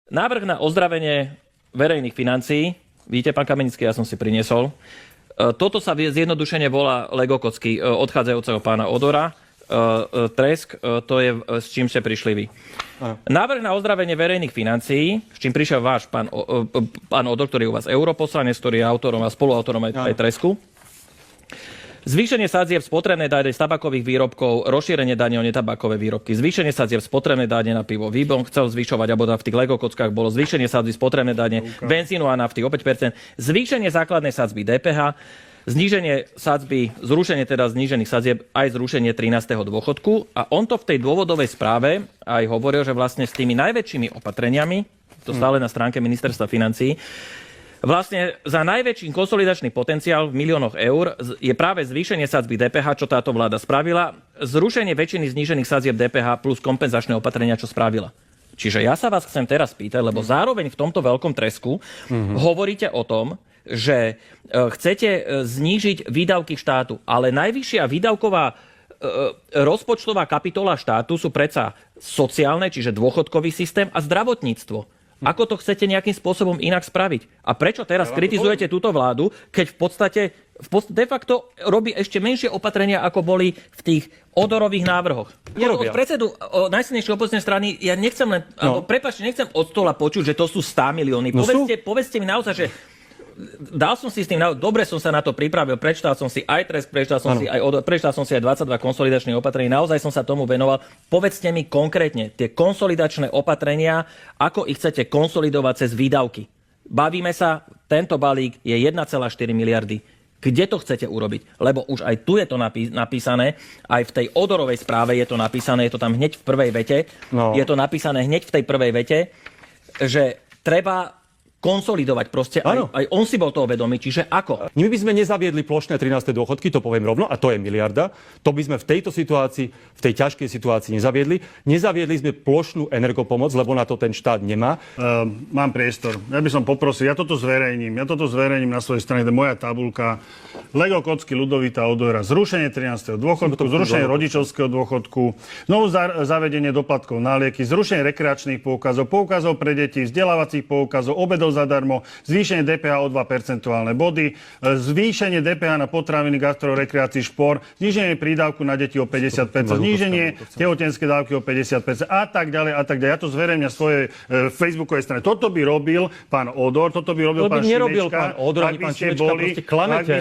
Návrh na ozdravenie verejných financií, vidíte, pán Kamenický, ja som si priniesol. Toto sa zjednodušene volá Lego kocky odchádzajúceho pána Odora. Tresk, to je, s čím ste prišli vy. Návrh na ozdravenie verejných financií, s čím prišiel váš pán Odor, ktorý je u vás europoslanec, ktorý je autorom a spoluautorom aj Tresku. Zvýšenie sadzieb spotrebnej dane z tabakových výrobkov, rozšírenie dane o netabakové výrobky, zvýšenie sadzieb spotrebnej dane na pivo. Výbor chcel zvyšovať, alebo v tých Lego kockách bolo zvýšenie sadzieb spotrebnej dane benzínu a nafty o 5%, zvýšenie základnej sadzby DPH, zníženie sadzby, zrušenie teda znížených sadzieb, aj zrušenie 13. dôchodku. A on to v tej dôvodovej správe aj hovoril, že vlastne s tými najväčšími opatreniami, to stále na stránke ministerstva financií, vlastne za najväčší konsolidačný potenciál v miliónoch eur je práve zvýšenie sadzby DPH, čo táto vláda spravila, zrušenie väčšiny znížených sadzieb DPH plus kompenzačné opatrenia, čo spravila. Čiže ja sa vás chcem teraz pýtať, lebo zároveň v tomto veľkom tresku hovoríte o tom, že chcete znížiť výdavky štátu, ale najvyššia výdavková rozpočtová kapitola štátu sú predsa sociálne, čiže dôchodkový systém a zdravotníctvo. Ako to chcete nejakým spôsobom inak spraviť? A prečo teraz kritizujete túto vládu, keď v podstate de facto robí ešte menšie opatrenia, ako boli v tých Odorových návrhoch? Ja od predsedu najsilnejšej opozičnej strany, ja nechcem len, prepáčte, nechcem od stola počuť, že to sú 100 milióny. Povedzte mi naozaj, že dal som si s tým, dobre som sa na to pripravil, prečítal som si aj Tresk, prečítal som si aj 22 konsolidačných opatrení, naozaj som sa tomu venoval. Povedzte mi konkrétne tie konsolidačné opatrenia, ako ich chcete konsolidovať cez výdavky. Bavíme sa, tento balík je 1,4 miliardy. Kde to chcete urobiť? Lebo už aj tu je to napísané, aj v tej Odorovej správe je to napísané, je to tam hneď v prvej vete, je to napísané hneď v tej prvej vete, že treba konsolidovať proste. Aj on si bol toho vedomý, čiže ako? My by sme nezaviedli plošné 13. dôchodky, to poviem rovno, a to je miliarda. To by sme v tejto situácii, v tej ťažkej situácii nezaviedli. Nezaviedli sme plošnú energopomoc, lebo na to ten štát nemá. Mám priestor. Ja by som poprosil, ja toto zverejním na svojej strane, to je moja tabuľka. Lego kocky Ľudovita Odora, zrušenie 13. dôchodku, zrušenie rodičovského dôchodku, znovu zavedenie doplatkov na lieky, zrušenie rekreačných poukazov, poukazov pre deti, vzdelávacích poukazov, obedov zadarmo, zvýšenie DPH o 2 percentuálne body, zvýšenie DPH na potraviny, gastro, rekreácii, šport, zníženie prídavku na deti o 50%, zníženie tehotenskej dávky o 50% a tak ďalej a tak ďalej. Ja to zverejním na svojej facebookovej strane. Toto by robil pán Odor, toto by robil pán Šimečka. Nerobil pán Odor, ani pán Šimečka, proste klamete.